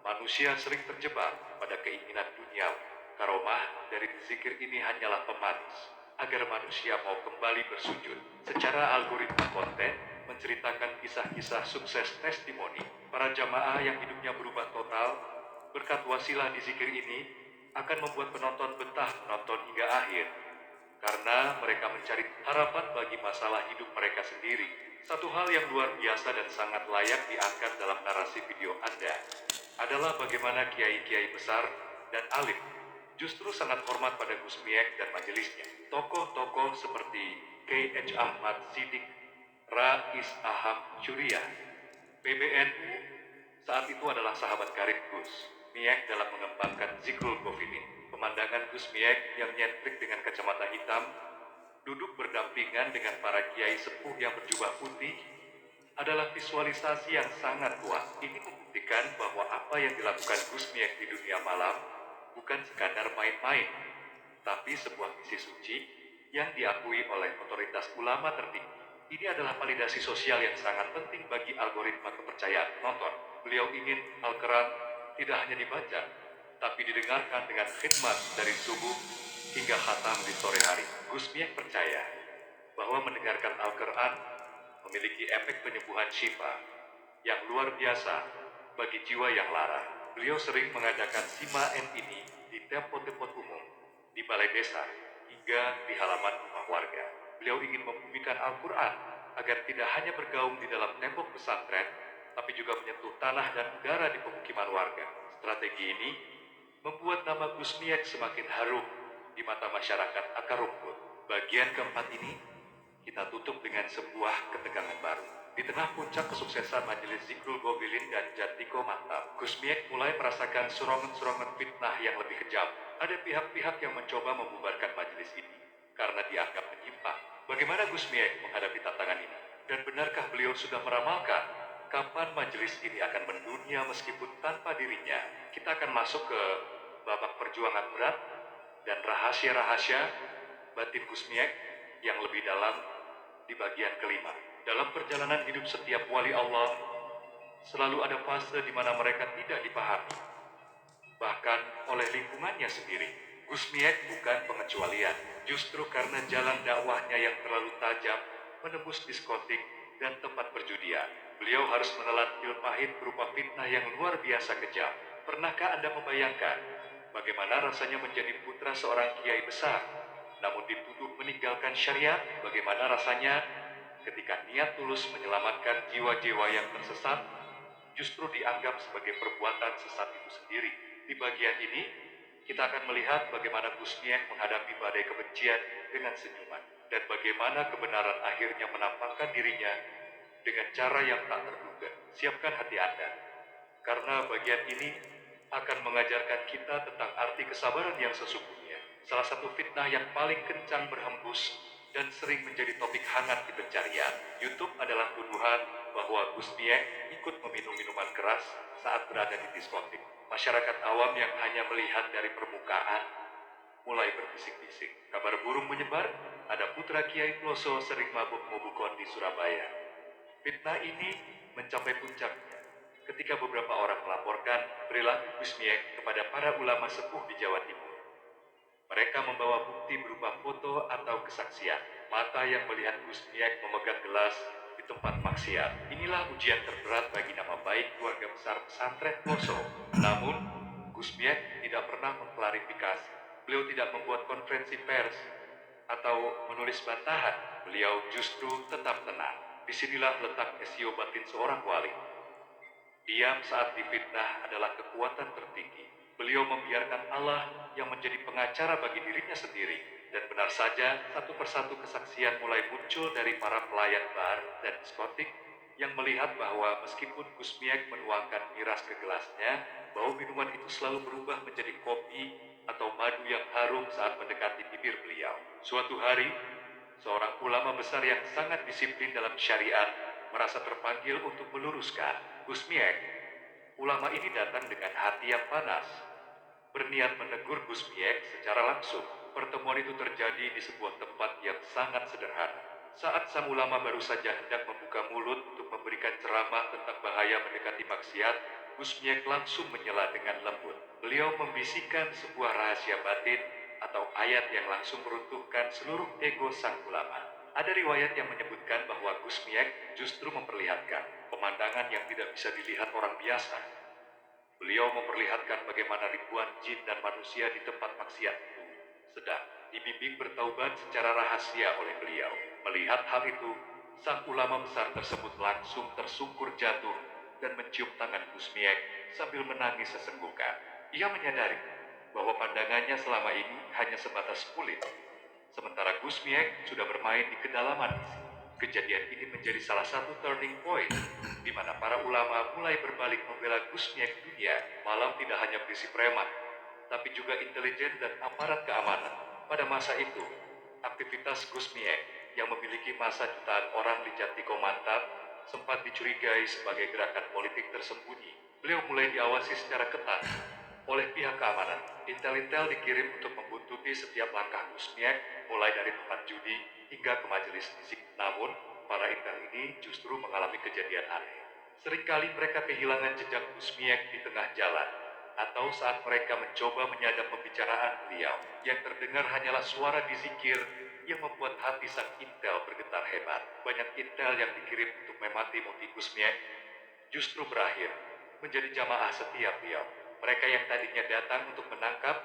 manusia sering terjebak pada keinginan duniawi. Karomah dari zikir ini hanyalah pemanis agar manusia mau kembali bersujud. Secara algoritma konten menceritakan kisah-kisah sukses testimoni para jamaah yang hidupnya berubah total berkat wasilah di zikir ini akan membuat penonton betah menonton hingga akhir, karena mereka mencari harapan bagi masalah hidup mereka sendiri. Satu hal yang luar biasa dan sangat layak diangkat dalam narasi video Anda adalah bagaimana kiai-kiai besar dan alim justru sangat hormat pada Gus Miek dan majelisnya. Tokoh-tokoh seperti K.H. Ahmad Siddiq, Rais Aham Syuriah, PBNU saat itu adalah sahabat karib Gus Miek dalam mengembangkan Zikrul Ghafilin. Pemandangan Gus Miek yang nyentrik dengan kacamata hitam, duduk berdampingan dengan para kiai sepuh yang berjubah putih, adalah visualisasi yang sangat kuat. Ini membuktikan bahwa apa yang dilakukan Gus Miek di dunia malam bukan sekadar main-main, tapi sebuah misi suci yang diakui oleh otoritas ulama tertinggi. Ini adalah validasi sosial yang sangat penting bagi algoritma kepercayaan penonton. Beliau ingin Al-Quran tidak hanya dibaca, tapi didengarkan dengan khidmat dari subuh hingga khatam di sore hari. Gus Miek percaya bahwa mendengarkan Al-Quran memiliki efek penyembuhan syifa yang luar biasa bagi jiwa yang lara. Beliau sering mengadakan simaen ini di tempat-tempat umum, di balai desa, hingga di halaman rumah warga. Beliau ingin membumikan Al-Quran agar tidak hanya bergaung di dalam tembok pesantren, tapi juga menyentuh tanah dan udara di pemukiman warga. Strategi ini membuat nama Gus Miek semakin harum di mata masyarakat akar rumput. Bagian keempat ini kita tutup dengan sebuah ketegangan baru. Di tengah puncak kesuksesan Majelis Zikrul Gobilin dan Jatiko Mantap, Gus Miek mulai merasakan serongan-serongan fitnah yang lebih kejam. Ada pihak-pihak yang mencoba membubarkan majelis ini karena dianggap menyimpang. Bagaimana Gus Miek menghadapi tantangan ini? Dan benarkah beliau sudah meramalkan kapan majelis ini akan mendunia meskipun tanpa dirinya? Kita akan masuk ke babak perjuangan berat dan rahasia-rahasia batin Gus Miek yang lebih dalam di bagian kelima. Dalam perjalanan hidup setiap wali Allah, selalu ada fase di mana mereka tidak dipahami, bahkan oleh lingkungannya sendiri. Gus Miek bukan pengecualian, justru karena jalan dakwahnya yang terlalu tajam, menembus diskotik dan tempat perjudian. Beliau harus menelan pil pahit berupa fitnah yang luar biasa kejam. Pernahkah Anda membayangkan bagaimana rasanya menjadi putra seorang kiai besar, namun dituduh meninggalkan syariat? Bagaimana rasanya ketika niat tulus menyelamatkan jiwa-jiwa yang tersesat justru dianggap sebagai perbuatan sesat itu sendiri? Di bagian ini, kita akan melihat bagaimana Gus Miek menghadapi badai kebencian dengan senyuman, dan bagaimana kebenaran akhirnya menampakkan dirinya dengan cara yang tak terduga. Siapkan hati Anda, karena bagian ini akan mengajarkan kita tentang arti kesabaran yang sesungguhnya. Salah satu fitnah yang paling kencang berhembus dan sering menjadi topik hangat di pencarian YouTube adalah tuduhan bahwa Gus Miek ikut meminum minuman keras saat berada di diskotik. Masyarakat awam yang hanya melihat dari permukaan mulai berbisik-bisik. Kabar burung menyebar, ada putra Kiai Ploso sering mabuk-mabukon di Surabaya. Fitnah ini mencapai puncaknya ketika beberapa orang melaporkan perilaku Gus Miek kepada para ulama sepuh di Jawa Timur. Mereka membawa bukti berupa foto atau kesaksian mata yang melihat Gus Miek memegang gelas di tempat maksiat. Inilah ujian terberat bagi nama baik keluarga besar pesantren Ploso. Namun, Gus Miek tidak pernah mengklarifikasi. Beliau tidak membuat konferensi pers atau menulis bantahan. Beliau justru tetap tenang. Disinilah letak esio batin seorang wali. Diam saat difitnah adalah kekuatan tertinggi. Beliau membiarkan Allah yang menjadi pengacara bagi dirinya sendiri. Dan benar saja, satu persatu kesaksian mulai muncul dari para pelayan bar dan diskotik yang melihat bahwa meskipun Gus Miek menuangkan miras ke gelasnya, bau minuman itu selalu berubah menjadi kopi atau madu yang harum saat mendekati bibir beliau. Suatu hari, seorang ulama besar yang sangat disiplin dalam syariat merasa terpanggil untuk meluruskan Gus Miek. Ulama ini datang dengan hati yang panas, berniat menegur Gus Miek secara langsung. Pertemuan itu terjadi di sebuah tempat yang sangat sederhana. Saat sang ulama baru saja hendak membuka mulut untuk memberikan ceramah tentang bahaya mendekati maksiat, Gus Miek langsung menyela dengan lembut. Beliau membisikkan sebuah rahasia batin atau ayat yang langsung meruntuhkan seluruh ego sang ulama. Ada riwayat yang menyebutkan bahwa Gus Miek justru memperlihatkan pemandangan yang tidak bisa dilihat orang biasa. Beliau memperlihatkan bagaimana ribuan jin dan manusia di tempat maksiat itu sedang dibimbing bertaubat secara rahasia oleh beliau. Melihat hal itu, sang ulama besar tersebut langsung tersungkur jatuh dan mencium tangan Gus Miek sambil menangis sesenggukan. Ia menyadari bahwa pandangannya selama ini hanya sebatas kulit, sementara Gus Miek sudah bermain di kedalaman isi. Kejadian ini menjadi salah satu turning point di mana para ulama mulai berbalik membela Gus Miek. Dunia malam tidak hanya berisi preman, tapi juga intelijen dan aparat keamanan. Pada masa itu, aktivitas Gus Miek yang memiliki massa jutaan orang di Jatiko Mantap sempat dicurigai sebagai gerakan politik tersembunyi. Beliau mulai diawasi secara ketat oleh pihak keamanan. Intel-intel dikirim untuk membuntuti setiap langkah Gus Miek, mulai dari tempat judi hingga ke majelis musik. Namun, para intel ini justru mengalami kejadian aneh. Seringkali mereka kehilangan jejak Gus Miek di tengah jalan, atau saat mereka mencoba menyadap pembicaraan beliau. Yang terdengar hanyalah suara dizikir yang membuat hati sang intel bergetar hebat. Banyak intel yang dikirim untuk memati motif Gus Miek justru berakhir menjadi jamaah setia beliau. Mereka yang tadinya datang untuk menangkap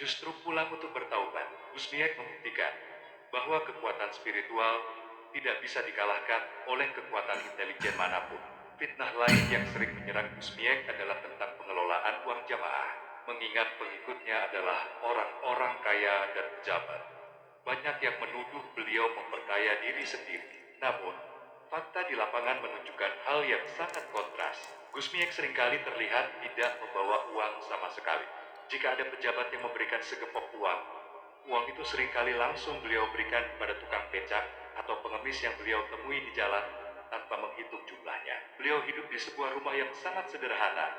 justru pulang untuk bertaubat. Gus Miek membuktikan bahwa kekuatan spiritual tidak bisa dikalahkan oleh kekuatan intelijen manapun. Fitnah lain yang sering menyerang Gus Miek adalah tentang pengelolaan uang jamaah, mengingat pengikutnya adalah orang-orang kaya dan pejabat. Banyak yang menuduh beliau memperdaya diri sendiri. Namun, fakta di lapangan menunjukkan hal yang sangat kontras. Gus Miek seringkali terlihat tidak membawa uang sama sekali. Jika ada pejabat yang memberikan segepok uang, uang itu seringkali langsung beliau berikan kepada tukang becak atau pengemis yang beliau temui di jalan tanpa menghitung jumlahnya. Beliau hidup di sebuah rumah yang sangat sederhana,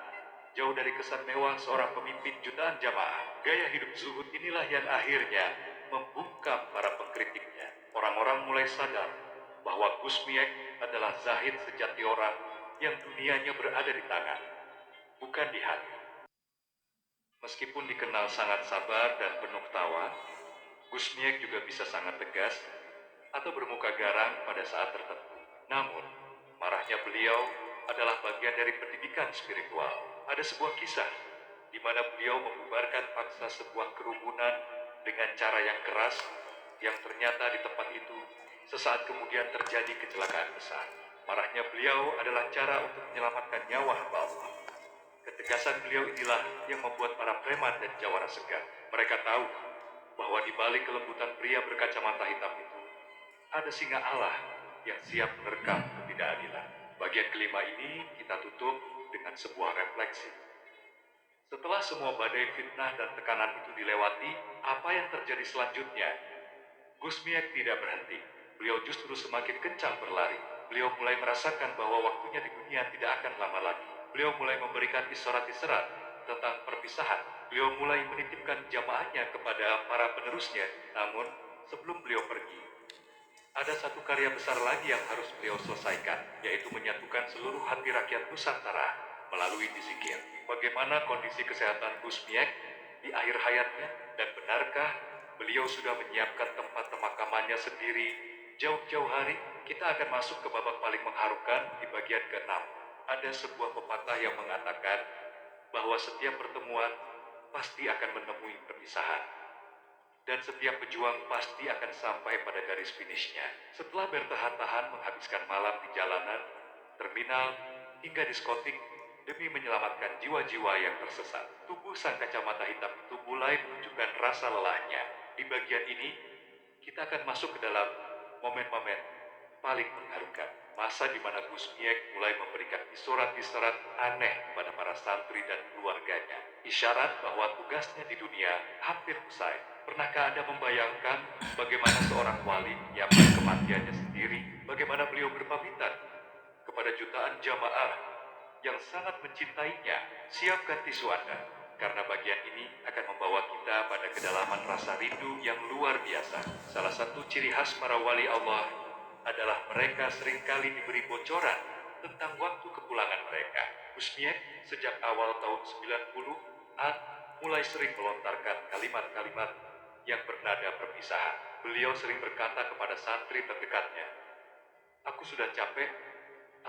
jauh dari kesan mewah seorang pemimpin jutaan jamaah. Gaya hidup zuhud inilah yang akhirnya membungkam para pengkritiknya. Orang-orang mulai sadar bahwa Gus Miek adalah zahid sejati orang yang dunianya berada di tangan, bukan di hati. Meskipun dikenal sangat sabar dan penuh tawa, Gus Miek juga bisa sangat tegas atau bermuka garang pada saat tertentu. Namun, marahnya beliau adalah bagian dari pendidikan spiritual. Ada sebuah kisah di mana beliau membubarkan paksa sebuah kerumunan dengan cara yang keras, yang ternyata di tempat itu sesaat kemudian terjadi kecelakaan besar. Marahnya beliau adalah cara untuk menyelamatkan nyawa hamba Allah. Ketegasan beliau inilah yang membuat para preman dan jawara segan. Mereka tahu bahwa di balik kelembutan pria berkacamata hitam itu ada singa Allah yang siap menerkam ketidakadilan. Bagian kelima ini kita tutup dengan sebuah refleksi. Setelah semua badai fitnah dan tekanan itu dilewati, apa yang terjadi selanjutnya? Gus Miek tidak berhenti. Beliau justru semakin kencang berlari. Beliau mulai merasakan bahwa waktunya di dunia tidak akan lama lagi. Beliau mulai memberikan isyarat-isyarat tentang perpisahan. Beliau mulai menitipkan jamaahnya kepada para penerusnya. Namun, sebelum beliau pergi, ada satu karya besar lagi yang harus beliau selesaikan, yaitu menyatukan seluruh hati rakyat Nusantara melalui zikir. Bagaimana kondisi kesehatan Gus Miek di akhir hayatnya, dan benarkah beliau sudah menyiapkan tempat pemakamannya sendiri? Jauh-jauh hari, kita akan masuk ke babak paling mengharukan di bagian ke-6. Ada sebuah pepatah yang mengatakan bahwa setiap pertemuan pasti akan menemui perpisahan, dan setiap pejuang pasti akan sampai pada garis finishnya. Setelah bertahan-tahan menghabiskan malam di jalanan, terminal, hingga diskotik demi menyelamatkan jiwa-jiwa yang tersesat, tubuh sang kacamata hitam itu mulai menunjukkan rasa lelahnya. Di bagian ini, kita akan masuk ke dalam momen-momen paling mengharukan. Masa di mana Gus Miek mulai memberikan isyarat-isyarat aneh kepada para santri dan keluarganya. Isyarat bahwa tugasnya di dunia hampir usai. Pernahkah Anda membayangkan bagaimana seorang wali menyiapkan kematiannya sendiri? Bagaimana beliau berpamitan kepada jutaan jamaah yang sangat mencintainya? Siapkan tisu Anda, karena bagian ini akan membawa kita pada kedalaman rasa rindu yang luar biasa. Salah satu ciri khas para wali Allah adalah mereka seringkali diberi bocoran tentang waktu kepulangan mereka. Gus Miek sejak awal tahun 90-an mulai sering melontarkan kalimat-kalimat yang bernada perpisahan. Beliau sering berkata kepada santri terdekatnya, "Aku sudah capek,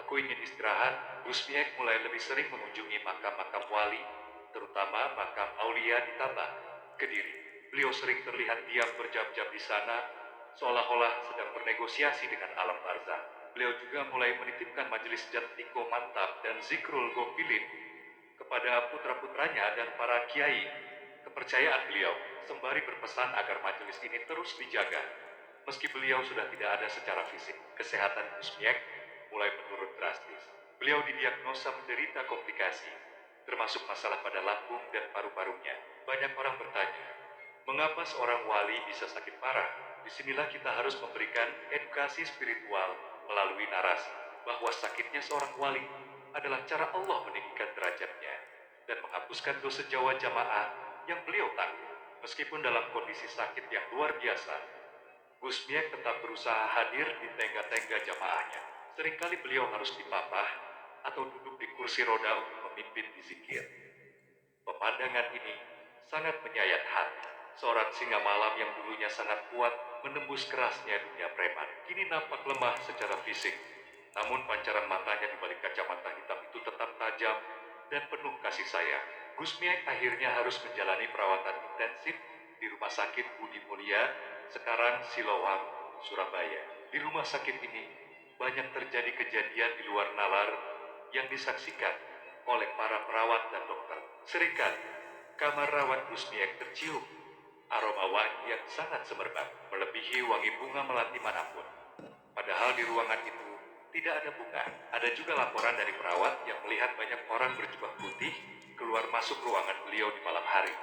aku ingin istirahat." Gus Miek mulai lebih sering mengunjungi makam-makam wali, terutama makam Aulia di Tabah, Kediri. Beliau sering terlihat diam berjam-jam di sana, seolah-olah sedang bernegosiasi dengan alam barzah. Beliau juga mulai menitipkan majelis Jatiko Mantap dan Zikrul Gofilin kepada putra-putranya dan para kiai kepercayaan beliau, sembari berpesan agar majelis ini terus dijaga. Meski beliau sudah tidak ada secara fisik, kesehatan Gus Miek mulai menurun drastis. Beliau didiagnosa menderita komplikasi, termasuk masalah pada lambung dan paru-parunya. Banyak orang bertanya, mengapa seorang wali bisa sakit parah? Disinilah kita harus memberikan edukasi spiritual melalui narasi bahwa sakitnya seorang wali adalah cara Allah meninggikan derajatnya dan menghapuskan dosa Jawa jamaah yang beliau tanggung. Meskipun dalam kondisi sakit yang luar biasa, Gus Miek tetap berusaha hadir di tengga-tengga jamaahnya. Seringkali beliau harus dipapah atau duduk di kursi roda untuk memimpin di zikir. Pemandangan ini sangat menyayat hati. Seorang singa malam yang dulunya sangat kuat menembus kerasnya dunia preman, kini nampak lemah secara fisik. Namun pancaran matanya di balik kacamata hitam itu tetap tajam dan penuh kasih sayang. Gus Miek akhirnya harus menjalani perawatan intensif di Rumah Sakit Budi Mulia, sekarang Siloam, Surabaya. Di rumah sakit ini banyak terjadi kejadian di luar nalar yang disaksikan oleh para perawat dan dokter. Seringkali kamar rawat Gus Miek tercium aroma wangi yang sangat semerbak. melebihi wangi bunga melati manapun. Padahal di ruangan itu tidak ada bunga. Ada juga laporan dari perawat yang melihat banyak orang berjubah putih keluar masuk ruangan beliau di malam hari.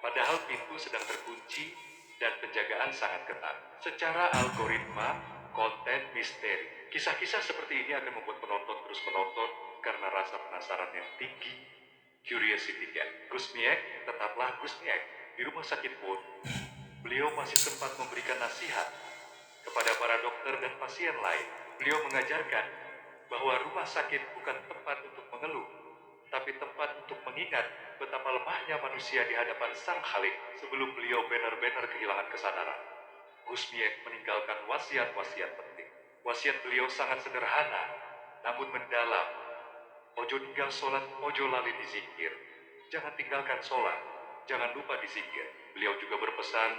Padahal pintu sedang terkunci dan penjagaan sangat ketat. Secara algoritma, konten misteri. Kisah-kisah seperti ini akan membuat penonton terus menonton karena rasa penasaran yang tinggi. Curiosity Cat. Gusmiek tetaplah Gusmiek. Di rumah sakit pun, beliau masih sempat memberikan nasihat kepada para dokter dan pasien lain. Beliau mengajarkan bahwa rumah sakit bukan tempat untuk mengeluh, tapi tempat untuk mengingat betapa lemahnya manusia di hadapan Sang Khalik. Sebelum beliau benar-benar kehilangan kesadaran, Gusmiek meninggalkan wasiat-wasiat penting. Wasiat beliau sangat sederhana, namun mendalam. Ojo tinggal sholat, ojo lali dizikir. Jangan tinggalkan sholat, jangan lupa dizikir. Beliau juga berpesan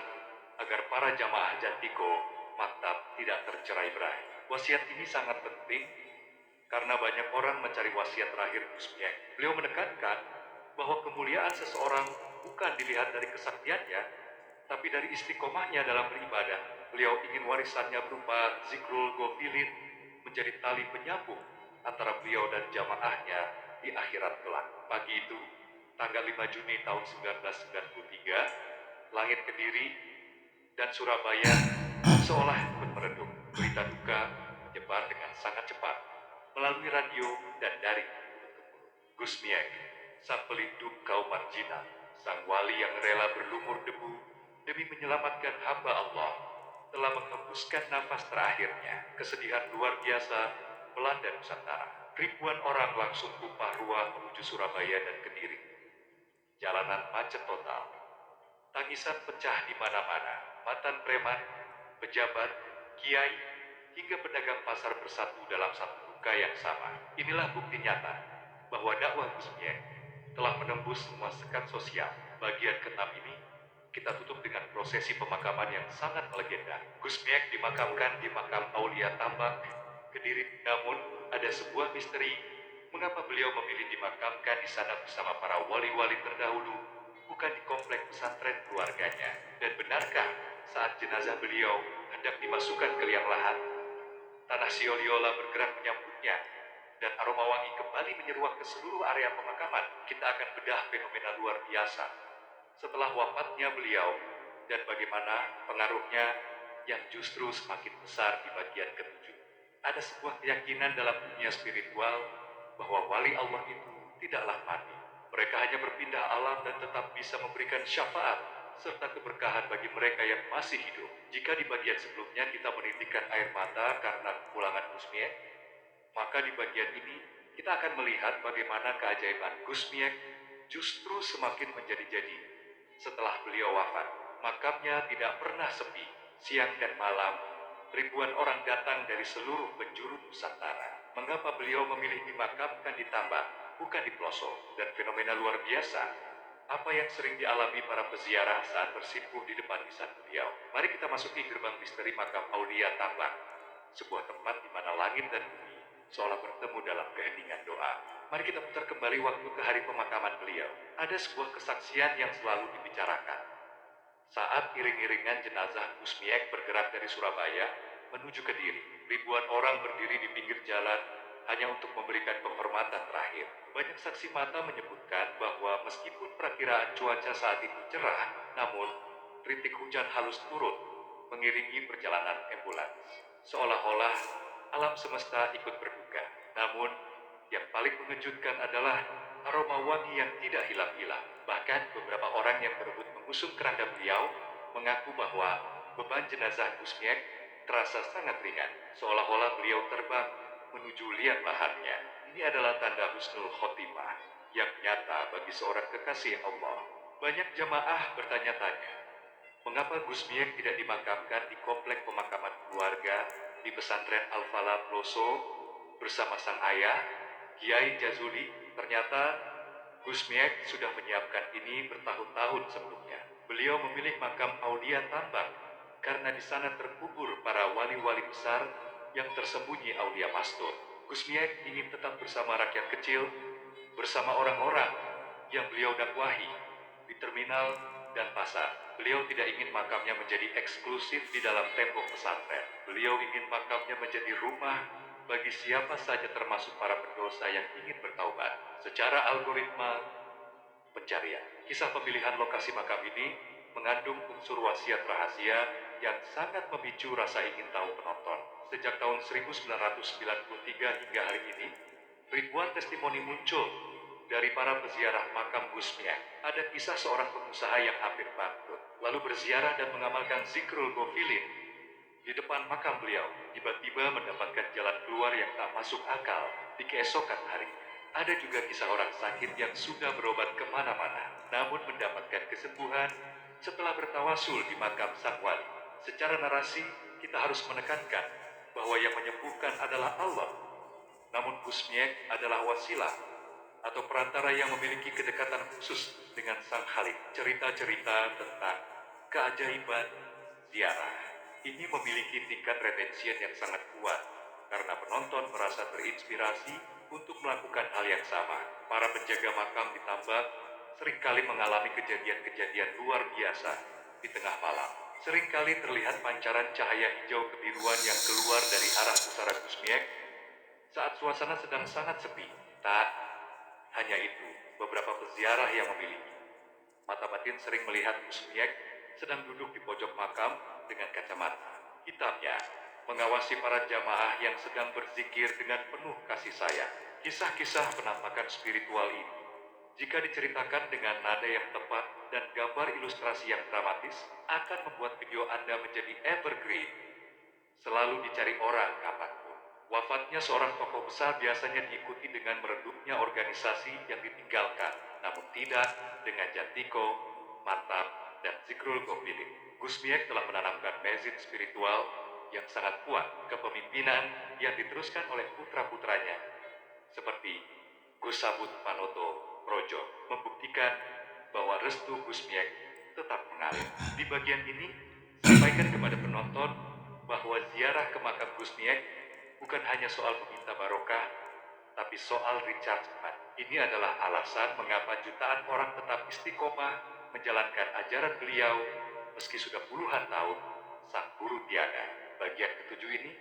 agar para jamaah Jatiko maktab tidak tercerai-berai. Wasiat ini sangat penting karena banyak orang mencari wasiat terakhir Gusmiek. Beliau menekankan bahwa kemuliaan seseorang bukan dilihat dari kesaktiannya, tapi dari istiqomahnya dalam beribadah. Beliau ingin warisannya berupa zikrul gofilin menjadi tali penyambung antara beliau dan jamaahnya di akhirat kelak. Pagi itu, tanggal 5 Juni tahun 1993, langit Kediri dan Surabaya seolah ikut meredup. Berita duka menyebar dengan sangat cepat melalui radio dan daring. Gusmiek, sang pelindung kaum marginal, sang wali yang rela berlumur debu demi menyelamatkan hamba Allah, telah menghembuskan nafas terakhirnya. Kesedihan luar biasa melanda Nusantara. Ribuan orang langsung tumpah ruah menuju Surabaya dan Kediri. Jalanan macet total. Tangisan pecah di mana-mana. Mantan preman, pejabat, kiai, hingga pedagang pasar bersatu dalam satu duka yang sama. Inilah bukti nyata bahwa dakwah Gusmiek telah menembus semua sekat sosial. Bagian keenam ini kita tutup dengan prosesi pemakaman yang sangat melegenda. Gusmiek dimakamkan di makam Aulia Tambak, Kediri. Namun ada sebuah misteri, mengapa beliau memilih dimakamkan di sana bersama para wali-wali terdahulu, bukan di komplek pesantren keluarganya? Dan benarkah saat jenazah beliau hendak dimasukkan ke liang lahat, tanah Sioliola bergerak menyambutnya, dan aroma wangi kembali menyeruak ke seluruh area pemakaman? Kita akan bedah fenomena luar biasa setelah wafatnya beliau, dan bagaimana pengaruhnya yang justru semakin besar di bagian ketujuh. Ada sebuah keyakinan dalam dunia spiritual bahwa wali Allah itu tidaklah mati. Mereka hanya berpindah alam dan tetap bisa memberikan syafaat serta keberkahan bagi mereka yang masih hidup. Jika di bagian sebelumnya kita menitikkan air mata karena kepulangan Gusmiek, maka di bagian ini kita akan melihat bagaimana keajaiban Gusmiek justru semakin menjadi-jadi setelah beliau wafat. Makamnya tidak pernah sepi. Siang dan malam, ribuan orang datang dari seluruh penjuru Nusantara. Mengapa beliau memilih dimakamkan di Tambak, bukan di pelosok? Dan fenomena luar biasa apa yang sering dialami para peziarah saat bersimpuh di depan nisan beliau. Mari kita masuki gerbang misteri makam Aulia Tambak, sebuah tempat di mana langit dan bumi seolah bertemu dalam keheningan doa. Mari kita putar kembali waktu ke hari pemakaman beliau. Ada sebuah kesaksian yang selalu dibicarakan. Saat iring-iringan jenazah Gusmiek bergerak dari Surabaya menuju Kediri, ribuan orang berdiri di pinggir jalan hanya untuk memberikan penghormatan terakhir. Banyak saksi mata menyebutkan bahwa meskipun perakiraan cuaca saat itu cerah, namun rintik hujan halus turun mengiringi perjalanan ambulans. Seolah-olah alam semesta ikut berduka. Namun, yang paling mengejutkan adalah aroma wangi yang tidak hilang-hilang. Bahkan beberapa orang yang berebut mengusung keranda beliau mengaku bahwa beban jenazah Gusmiek terasa sangat ringan, seolah-olah beliau terbang menuju liang lahatnya. Ini adalah tanda husnul khotimah yang nyata bagi seorang kekasih Allah. Banyak jamaah bertanya-tanya, mengapa Gusmiek tidak dimakamkan di komplek pemakaman keluarga di pesantren Al-Falah Ploso bersama sang ayah, Kiai Jazuli? Ternyata Gusmiek sudah menyiapkan ini bertahun-tahun sebelumnya. Beliau memilih makam Aulia Tambak karena di sana terkubur para wali-wali besar yang tersembunyi Aulia Mastur. Gusmiek ingin tetap bersama rakyat kecil, bersama orang-orang yang beliau dakwahi di terminal dan pasar. Beliau tidak ingin makamnya menjadi eksklusif di dalam tembok pesantren. Beliau ingin makamnya menjadi rumah bagi siapa saja termasuk para pendosa yang ingin bertaubat. Secara algoritma pencarian, kisah pemilihan lokasi makam ini mengandung unsur wasiat rahasia yang sangat memicu rasa ingin tahu penonton. Sejak tahun 1993 hingga hari ini, ribuan testimoni muncul dari para peziarah makam Gus Miek. Ada kisah seorang pengusaha yang hampir bangkrut, lalu berziarah dan mengamalkan zikrul gofilin di depan makam beliau. Tiba-tiba mendapatkan jalan keluar yang tak masuk akal di keesokan hari. Ada juga kisah orang sakit yang sudah berobat kemana-mana, namun mendapatkan kesembuhan setelah bertawasul di makam sang wali. Secara narasi, kita harus menekankan bahwa yang menyembuhkan adalah Allah. Namun Gus Miek adalah wasilah atau perantara yang memiliki kedekatan khusus dengan sang Khalik. Cerita-cerita tentang keajaiban ziarah ini memiliki tingkat retention yang sangat kuat karena penonton merasa terinspirasi untuk melakukan hal yang sama. Para penjaga makam ditambah seringkali mengalami kejadian-kejadian luar biasa di tengah malam. Seringkali terlihat pancaran cahaya hijau kebiruan yang keluar dari arah pusara Gus Miek saat suasana sedang sangat sepi. Tak hanya itu, beberapa peziarah yang memiliki mata batin sering melihat Gus Miek sedang duduk di pojok makam dengan kacamata hitamnya, mengawasi para jamaah yang sedang berzikir dengan penuh kasih sayang. Kisah-kisah penampakan spiritual ini, jika diceritakan dengan nada yang tepat dan gambar ilustrasi yang dramatis, akan membuat video Anda menjadi evergreen, selalu dicari orang kapanpun. Wafatnya seorang tokoh besar biasanya diikuti dengan meredupnya organisasi yang ditinggalkan, namun tidak dengan Jatiko, Mantap, dan Zikrul Gofilin. Gus Miek telah menanamkan mesin spiritual yang sangat kuat kepemimpinan yang diteruskan oleh putra-putranya, seperti Gus Sabut Panoto Projo, membuktikan bahwa restu Gus Miek tetap mengalir. Di bagian ini, sampaikan kepada penonton bahwa ziarah ke makam Gus Miek bukan hanya soal meminta barokah, tapi soal rechargement. Ini adalah alasan mengapa jutaan orang tetap istiqomah menjalankan ajaran beliau meski sudah puluhan tahun sang guru tiada. Bagian ketujuh ini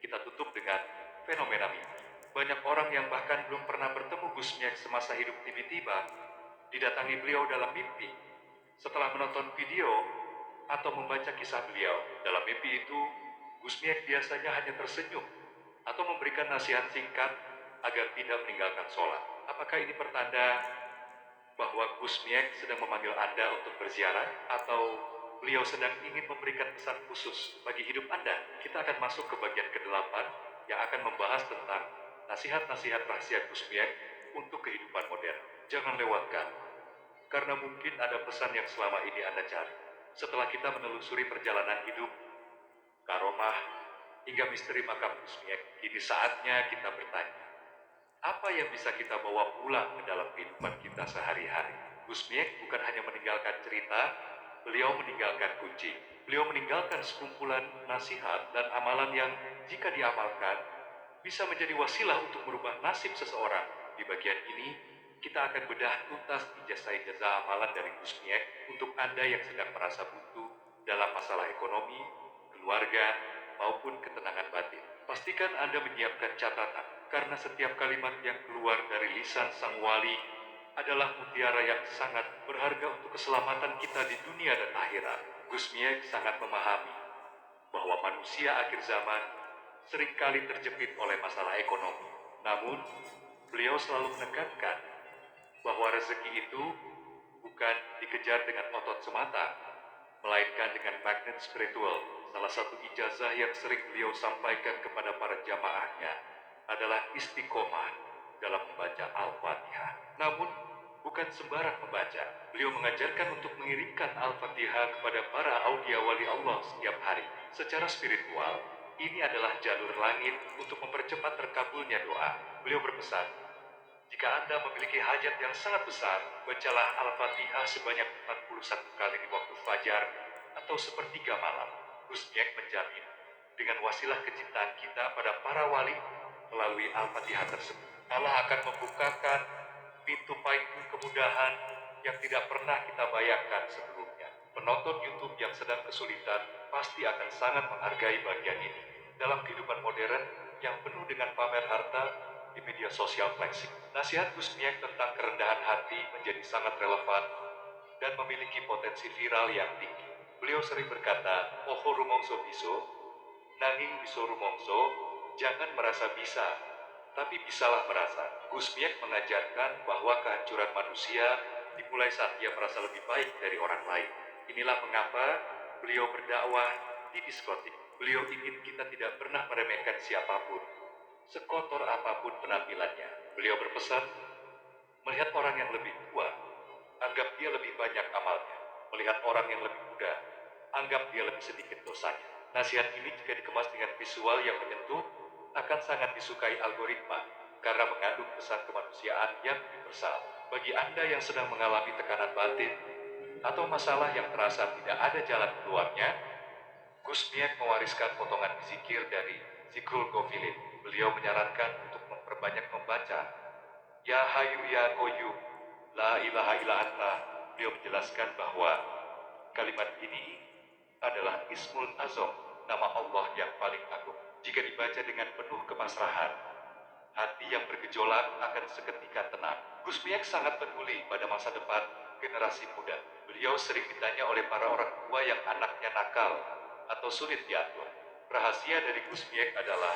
kita tutup dengan fenomena mimpi. Banyak orang yang bahkan belum pernah bertemu Gus Miek semasa hidup tiba-tiba didatangi beliau dalam mimpi. Setelah menonton video atau membaca kisah beliau dalam mimpi itu, Gus Miek biasanya hanya tersenyum atau memberikan nasihat singkat agar tidak meninggalkan sholat. Apakah ini pertanda bahwa Gus Miek sedang memanggil Anda untuk berziarah, atau beliau sedang ingin memberikan pesan khusus bagi hidup Anda? Kita akan masuk ke bagian ke-8 yang akan membahas tentang nasihat-nasihat rahasia Gus Miek untuk kehidupan modern. Jangan lewatkan, karena mungkin ada pesan yang selama ini Anda cari. Setelah kita menelusuri perjalanan hidup, karomah, hingga misteri makam Gus Miek, kini saatnya kita bertanya, apa yang bisa kita bawa pulang ke dalam kehidupan kita sehari-hari? Gus Miek bukan hanya meninggalkan cerita, beliau meninggalkan kunci. Beliau meninggalkan sekumpulan nasihat dan amalan yang jika diamalkan, bisa menjadi wasilah untuk merubah nasib seseorang. Di bagian ini, kita akan bedah tuntas ijazah-ijazah amalan dari Gus Miek untuk Anda yang sedang merasa buntu dalam masalah ekonomi, keluarga, maupun ketenangan batin. Pastikan Anda menyiapkan catatan, karena setiap kalimat yang keluar dari lisan sang wali adalah mutiara yang sangat berharga untuk keselamatan kita di dunia dan akhirat. Gus Miek sangat memahami bahwa manusia akhir zaman seringkali terjepit oleh masalah ekonomi. Namun, beliau selalu menekankan bahwa rezeki itu bukan dikejar dengan otot semata, melainkan dengan magnet spiritual. Salah satu ijazah yang sering beliau sampaikan kepada para jamaahnya adalah istiqomah dalam membaca Al-Fatihah. Namun, bukan sembarang membaca. Beliau mengajarkan untuk mengirimkan Al-Fatihah kepada para aulia wali Allah setiap hari. Secara spiritual, ini adalah jalur langit untuk mempercepat terkabulnya doa. Beliau berpesan, jika Anda memiliki hajat yang sangat besar, bacalah Al-Fatihah sebanyak 41 kali di waktu fajar atau sepertiga malam. Gus Miek menjamin, dengan wasilah kecintaan kita pada para wali melalui Al-Fatihah tersebut, Allah akan membukakan pintu kemudahan yang tidak pernah kita bayangkan sebelumnya. Penonton YouTube yang sedang kesulitan pasti akan sangat menghargai bagian ini. Dalam kehidupan modern yang penuh dengan pamer harta di media sosial flexing, nasihat Gus Miek tentang kerendahan hati menjadi sangat relevan dan memiliki potensi viral yang tinggi. Beliau sering berkata, "Oho rumongso biso, nanging biso rumongso, jangan merasa bisa, tapi bisalah merasa." Gus Miek mengajarkan bahwa kehancuran manusia dimulai saat ia merasa lebih baik dari orang lain. Inilah mengapa beliau berdakwah di diskotik. Beliau ingin kita tidak pernah meremehkan siapapun, sekotor apapun penampilannya. Beliau berpesan, melihat orang yang lebih tua, anggap dia lebih banyak amalnya. Melihat orang yang lebih muda, anggap dia lebih sedikit dosanya. Nasihat ini jika dikemas dengan visual yang menyentuh, akan sangat disukai algoritma, karena mengandung pesan kemanusiaan yang universal. Bagi Anda yang sedang mengalami tekanan batin, atau masalah yang terasa tidak ada jalan keluarnya, Gus Miek mewariskan potongan zikir dari Zikrul Ghafilin. Beliau menyarankan untuk memperbanyak membaca Ya Hayyu Ya Qayyum, La ilaha illa anta. Beliau menjelaskan bahwa kalimat ini adalah Ismul Azam, nama Allah yang paling agung. Jika dibaca dengan penuh kepasrahan, hati yang bergejolak akan seketika tenang. Gus Miek sangat peduli pada masa depan generasi muda. Beliau sering ditanya oleh para orang tua yang anaknya nakal atau sulit diatur. Rahasia dari Gus Miek adalah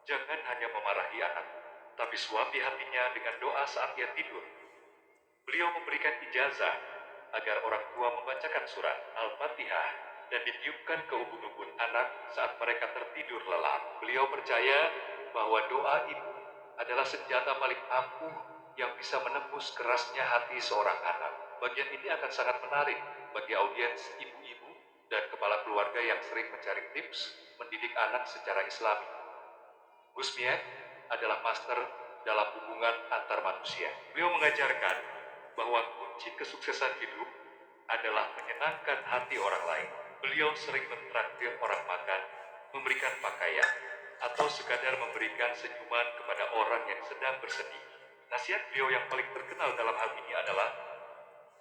jangan hanya memarahi anak, tapi suapi hatinya dengan doa saat ia tidur. Beliau memberikan ijazah agar orang tua membacakan surat Al-Fatihah dan ditiupkan ke ubun-ubun anak saat mereka tertidur lelap. Beliau percaya bahwa doa ibu adalah senjata paling ampuh yang bisa menembus kerasnya hati seorang anak. Bagian ini akan sangat menarik bagi audiens ibu-ibu dan kepala keluarga yang sering mencari tips mendidik anak secara Islami. Gus Miek adalah master dalam hubungan antar manusia. Beliau mengajarkan bahwa kunci kesuksesan hidup adalah menyenangkan hati orang lain. Beliau sering mentraktir orang makan, memberikan pakaian, atau sekadar memberikan senyuman kepada orang yang sedang bersedih. Nasihat beliau yang paling terkenal dalam hal ini adalah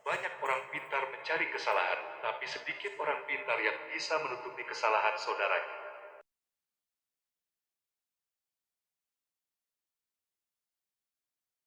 banyak orang pintar mencari kesalahan, tapi sedikit orang pintar yang bisa menutupi kesalahan saudaranya.